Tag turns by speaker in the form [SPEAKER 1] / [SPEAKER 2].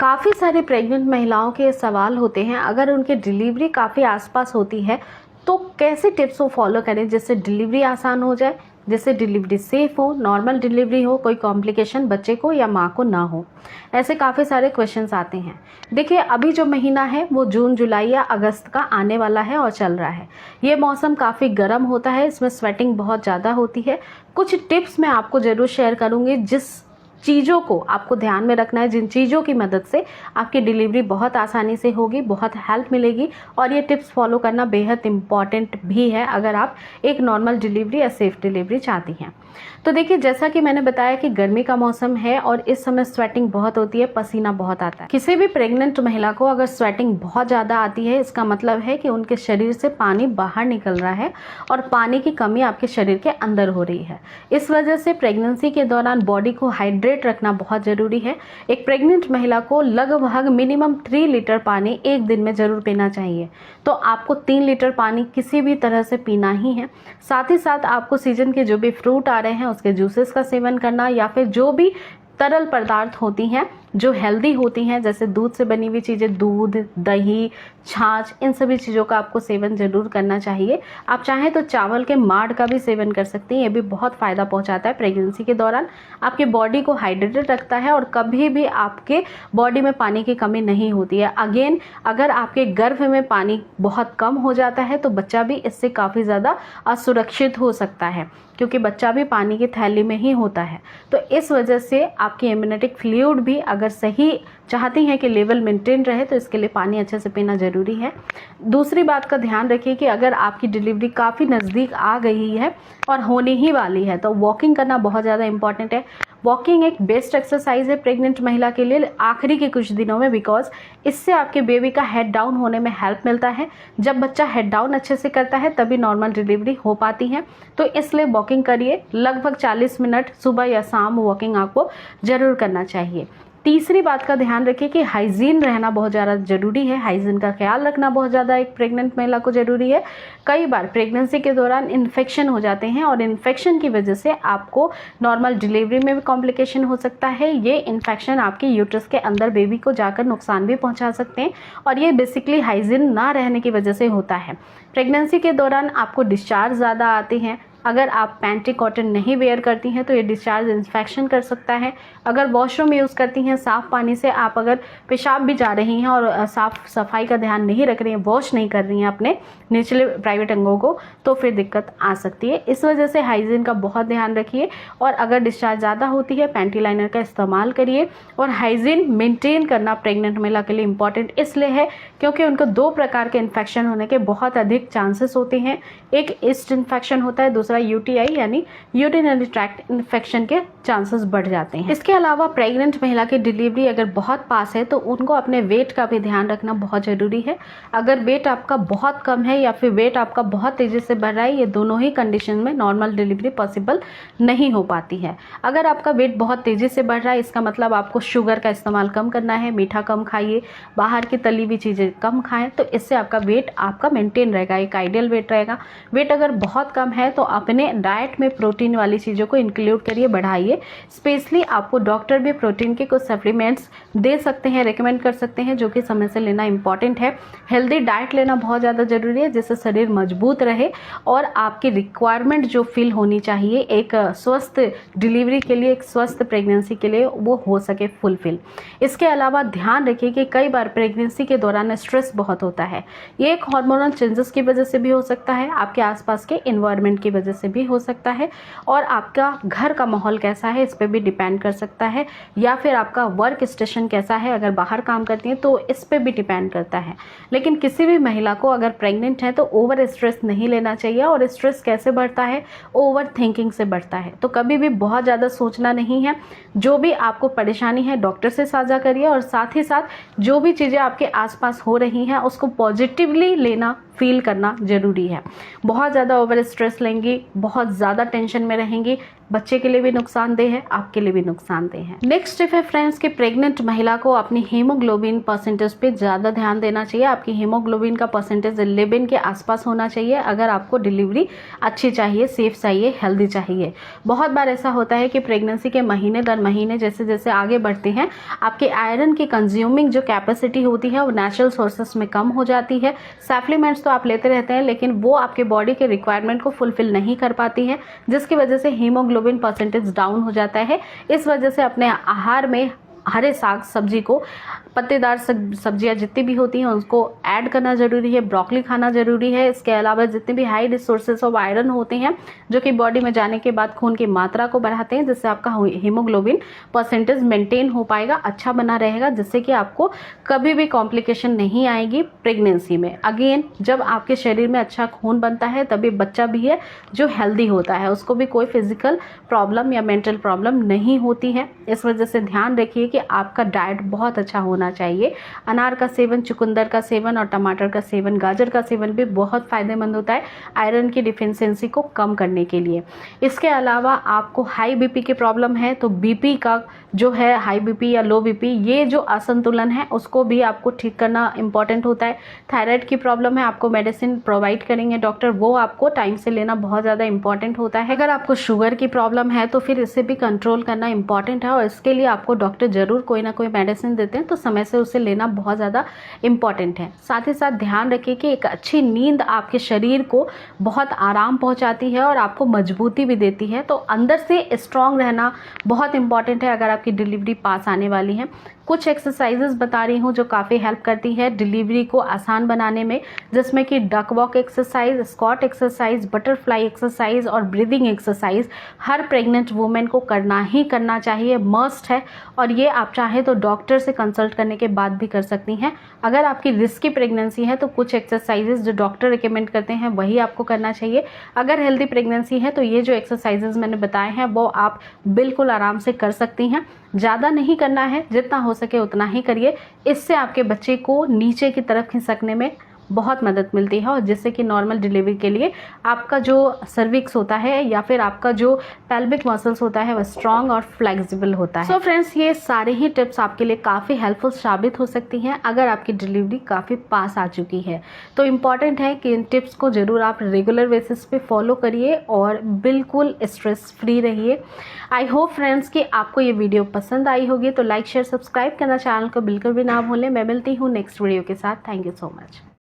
[SPEAKER 1] काफ़ी सारी प्रेग्नेंट महिलाओं के सवाल होते हैं, अगर उनकी डिलीवरी काफ़ी आसपास होती है तो कैसे टिप्स को फॉलो करें जिससे डिलीवरी आसान हो जाए, जिससे डिलीवरी सेफ हो, नॉर्मल डिलीवरी हो, कोई कॉम्प्लिकेशन बच्चे को या माँ को ना हो। ऐसे काफ़ी सारे क्वेश्चंस आते हैं। देखिए, अभी जो महीना है वो जून, जुलाई या अगस्त का आने वाला है और चल रहा है। ये मौसम काफ़ी गर्म होता है, इसमें स्वेटिंग बहुत ज़्यादा होती है। कुछ टिप्स मैं आपको ज़रूर शेयर करूँगी जिस चीज़ों को आपको ध्यान में रखना है, जिन चीज़ों की मदद से आपकी डिलीवरी बहुत आसानी से होगी, बहुत हेल्प मिलेगी। और ये टिप्स फॉलो करना बेहद इम्पॉर्टेंट भी है अगर आप एक नॉर्मल डिलीवरी या सेफ डिलीवरी चाहती हैं। तो देखिए, जैसा कि मैंने बताया कि गर्मी का मौसम है और इस समय स्वेटिंग बहुत होती है, पसीना बहुत आता है। किसी भी प्रेग्नेंट महिला को अगर स्वेटिंग बहुत ज़्यादा आती है, इसका मतलब है कि उनके शरीर से पानी बाहर निकल रहा है और पानी की कमी आपके शरीर के अंदर हो रही है। इस वजह से प्रेगनेंसी के दौरान बॉडी को हाइड्रेट रखना बहुत ज़रूरी है। एक प्रेग्नेंट महिला को लगभग मिनिमम 3 लीटर पानी एक दिन में ज़रूर पीना चाहिए। तो आपको 3 लीटर पानी किसी भी तरह से पीना ही है। साथ ही साथ आपको सीजन के जो भी फ्रूट आ रहे हैं उसके जूसेस का सेवन करना, या फिर जो भी तरल पदार्थ होती हैं जो हेल्दी होती हैं, जैसे दूध से बनी हुई चीज़ें, दूध, दही, छाछ, इन सभी चीज़ों का आपको सेवन ज़रूर करना चाहिए। आप चाहें तो चावल के माड़ का भी सेवन कर सकती हैं, ये भी बहुत फ़ायदा पहुंचाता है प्रेगनेंसी के दौरान, आपके बॉडी को हाइड्रेटेड रखता है और कभी भी आपके बॉडी में पानी की कमी नहीं होती है। अगेन, अगर आपके गर्भ में पानी बहुत कम हो जाता है तो बच्चा भी इससे काफ़ी ज़्यादा असुरक्षित हो सकता है, क्योंकि बच्चा भी पानी की थैली में ही होता है। तो इस वजह से आपकी इम्यूनिटिक फ्लूइड भी अगर सही चाहती हैं कि लेवल मेंटेन रहे तो इसके लिए पानी अच्छे से पीना ज़रूरी है। दूसरी बात का ध्यान रखिए कि अगर आपकी डिलीवरी काफ़ी नज़दीक आ गई है और होने ही वाली है तो वॉकिंग करना बहुत ज़्यादा इंपॉर्टेंट है। वॉकिंग एक बेस्ट एक्सरसाइज है प्रेग्नेंट महिला के लिए आखिरी के कुछ दिनों में, बिकॉज इससे आपके बेबी का हेड डाउन होने में हेल्प मिलता है। जब बच्चा हेड डाउन अच्छे से करता है तभी नॉर्मल डिलीवरी हो पाती है। तो इसलिए वॉकिंग करिए, लगभग 40 मिनट सुबह या शाम वॉकिंग आपको ज़रूर करना चाहिए। तीसरी बात का ध्यान रखिए कि हाइजीन रहना बहुत ज़्यादा ज़रूरी है। हाइजीन का ख्याल रखना बहुत ज़्यादा एक प्रेग्नेंट महिला को ज़रूरी है। कई बार प्रेगनेंसी के दौरान इन्फेक्शन हो जाते हैं और इन्फेक्शन की वजह से आपको नॉर्मल डिलीवरी में भी कॉम्प्लिकेशन हो सकता है। ये इन्फेक्शन आपके यूट्रस के अंदर बेबी को जाकर नुकसान भी पहुंचा सकते हैं और ये बेसिकली हाइजीन ना रहने की वजह से होता है। प्रेगनेंसी के दौरान आपको डिस्चार्ज ज़्यादा आते हैं। अगर आप पैंटी कॉटन नहीं वेयर करती हैं तो ये डिस्चार्ज इन्फेक्शन कर सकता है। अगर वॉशरूम यूज़ करती हैं साफ़ पानी से, आप अगर पेशाब भी जा रही हैं और साफ़ सफाई का ध्यान नहीं रख रही हैं, वॉश नहीं कर रही हैं अपने निचले प्राइवेट अंगों को, तो फिर दिक्कत आ सकती है। इस वजह से हाइजीन का बहुत ध्यान रखिए और अगर डिस्चार्ज ज़्यादा होती है पैंटी लाइनर का इस्तेमाल करिए। और हाइजीन मेंटेन करना प्रेग्नेंट महिला के लिए इम्पॉर्टेंट इसलिए है क्योंकि उनको 2 प्रकार के इन्फेक्शन होने के बहुत अधिक चांसेस होते हैं। एक ईस्ट इन्फेक्शन होता है, दूसरा यूटीआई यानी यूरिनरी ट्रैक्ट इन्फेक्शन के चांसेस बढ़ जाते हैं। इसके अलावा प्रेग्नेंट महिला की डिलीवरी अगर बहुत पास है तो उनको अपने वेट का भी ध्यान रखना बहुत ज़रूरी है। अगर वेट आपका बहुत कम है या फिर वेट आपका बहुत तेज़ी से बढ़ रहा है, ये दोनों ही कंडीशन में नॉर्मल डिलीवरी पॉसिबल नहीं हो पाती है। अगर आपका वेट बहुत तेज़ी से बढ़ रहा है, इसका मतलब आपको शुगर का इस्तेमाल कम करना है, मीठा कम खाइए, बाहर की तली हुई चीज़ें कम खाएं, तो इससे आपका वेट आपका मेंटेन रहेगा, एक आइडियल वेट रहेगा। वेट अगर बहुत कम है तो अपने डाइट में प्रोटीन वाली चीज़ों को इंक्लूड करिए, बढ़ाइए। स्पेशली आपको डॉक्टर भी प्रोटीन के कुछ सप्लीमेंट्स दे सकते हैं, रेकमेंड कर सकते हैं, जो कि समय से लेना इंपॉर्टेंट है। हेल्दी डाइट लेना बहुत ज़्यादा ज़रूरी है जिससे शरीर मजबूत रहे और आपकी रिक्वायरमेंट जो फिल होनी चाहिए एक स्वस्थ डिलीवरी के लिए, एक स्वस्थ प्रेगनेंसी के लिए, वो हो सके फुलफिल। इसके अलावा ध्यान रखिए कि कई बार प्रेगनेंसी के दौरान स्ट्रेस बहुत होता है। ये एक हार्मोनल चेंजेस की वजह से भी हो सकता है, आपके आसपास के इन्वायरमेंट की वजह से भी हो सकता है, और आपका घर का माहौल कैसा है इस पर भी डिपेंड कर सकता है, या फिर आपका वर्क स्टेशन कैसा है, अगर बाहर काम करती हैं तो इस पर भी डिपेंड करता है। लेकिन किसी भी महिला को अगर प्रेग्नेंट है तो ओवर स्ट्रेस नहीं लेना चाहिए। और स्ट्रेस कैसे बढ़ता है? ओवर थिंकिंग से बढ़ता है। तो कभी भी बहुत ज़्यादा सोचना नहीं है। जो भी आपको परेशानी है डॉक्टर से साझा करिए और साथ ही साथ जो भी चीज़ें आपके आसपास हो रही हैं उसको पॉजिटिवली लेना, फील करना ज़रूरी है। बहुत ज़्यादा ओवर स्ट्रेस लेंगी बहुत ज़्यादा टेंशन में रहेंगी, बच्चे के लिए भी नुकसानदेह है, आपके लिए भी नुकसानदेह है। नेक्स्ट टिप है फ्रेंड्स कि प्रेग्नेंट महिला को अपनी हीमोग्लोबिन परसेंटेज पे ज़्यादा ध्यान देना चाहिए। आपकी हीमोग्लोबिन का परसेंटेज 11 के आसपास होना चाहिए अगर आपको डिलीवरी अच्छी चाहिए, सेफ चाहिए, हेल्दी चाहिए। बहुत बार ऐसा होता है कि प्रेगनेंसी के महीने दर महीने जैसे जैसे आगे बढ़ते हैं, आपके आयरन की कंज्यूमिंग जो कैपेसिटी होती है वो नेचुरल सोर्सेस में कम हो जाती है। सप्लीमेंट्स तो आप लेते रहते हैं लेकिन वो आपके बॉडी के रिक्वायरमेंट को फुलफिल नहीं कर पाती है, जिसकी वजह से हीमोग्लोबिन परसेंटेज डाउन हो जाता है। इस वजह से अपने आहार में हरे साग सब्जी को, पत्तेदार सब्जियां जितनी भी होती हैं उसको ऐड करना जरूरी है, ब्रोकली खाना जरूरी है। इसके अलावा जितने भी हाई सोर्सेस ऑफ आयरन होते हैं जो कि बॉडी में जाने के बाद खून की मात्रा को बढ़ाते हैं, जिससे आपका हीमोग्लोबिन परसेंटेज मेंटेन हो पाएगा, अच्छा बना रहेगा, जिससे कि आपको कभी भी कॉम्प्लिकेशन नहीं आएगी प्रेगनेंसी में। अगेन जब आपके शरीर में अच्छा खून बनता है तभी बच्चा भी है जो हेल्दी होता है, उसको भी कोई फिजिकल प्रॉब्लम या मेंटल प्रॉब्लम नहीं होती है। इस वजह से ध्यान रखिए कि आपका डाइट बहुत अच्छा होना चाहिए। अनार का सेवन, चुकंदर का सेवन और टमाटर का सेवन, गाजर का सेवन भी बहुत फायदेमंद होता है आयरन की डिफिशियंसी को कम करने के लिए। इसके अलावा आपको हाई बीपी की प्रॉब्लम है तो बीपी का जो है हाई बीपी या लो बीपी, ये जो असंतुलन है उसको भी आपको ठीक करना इंपॉर्टेंट होता है। थायराइड की प्रॉब्लम है, आपको मेडिसिन प्रोवाइड करेंगे डॉक्टर, वो आपको टाइम से लेना बहुत ज़्यादा इंपॉर्टेंट होता है। अगर आपको शुगर की प्रॉब्लम है तो फिर इसे भी कंट्रोल करना इंपॉर्टेंट है और इसके लिए आपको डॉक्टर जरूर कोई ना कोई मेडिसिन देते हैं, तो समय से उसे लेना बहुत ज़्यादा इंपॉर्टेंट है। साथ ही साथ ध्यान रखिए कि एक अच्छी नींद आपके शरीर को बहुत आराम पहुंचाती है और आपको मजबूती भी देती है, तो अंदर से स्ट्रांग रहना बहुत इंपॉर्टेंट है अगर आपकी डिलीवरी पास आने वाली है। कुछ एक्सरसाइजेस बता रही हूँ जो काफ़ी हेल्प करती है डिलीवरी को आसान बनाने में, जिसमें कि duck walk exercise, squat exercise, butterfly exercise और ब्रीदिंग एक्सरसाइज हर प्रेग्नेंट वुमेन को करना ही करना चाहिए, मस्ट है। और ये आप चाहें तो डॉक्टर से कंसल्ट करने के बाद भी कर सकती हैं। अगर आपकी रिस्की प्रेगनेंसी है तो कुछ एक्सरसाइजेस जो डॉक्टर रिकमेंड करते हैं वही आपको करना चाहिए। अगर हेल्दी प्रेगनेंसी है तो ये जो एक्सरसाइजेस मैंने बताए हैं वो आप बिल्कुल आराम से कर सकती हैं। ज़्यादा नहीं करना है, जितना हो सके उतना ही करिए। इससे आपके बच्चे को नीचे की तरफ खिसकने में बहुत मदद मिलती है और जिससे कि नॉर्मल डिलीवरी के लिए आपका जो सर्विक्स होता है या फिर आपका जो पेल्विक मसल्स होता है वह स्ट्रांग और फ्लेक्सिबल होता है। सो फ्रेंड्स, ये सारे ही टिप्स आपके लिए काफ़ी हेल्पफुल साबित हो सकती हैं अगर आपकी डिलीवरी काफ़ी पास आ चुकी है। तो इम्पॉर्टेंट है कि इन टिप्स को ज़रूर आप रेगुलर बेसिस पे फॉलो करिए और बिल्कुल स्ट्रेस फ्री रहिए। आई होप फ्रेंड्स कि आपको ये वीडियो पसंद आई होगी, तो लाइक शेयर सब्सक्राइब करना चैनल को बिल्कुल भी ना भूलें। मैं मिलती हूँ नेक्स्ट वीडियो के साथ। Thank you so much.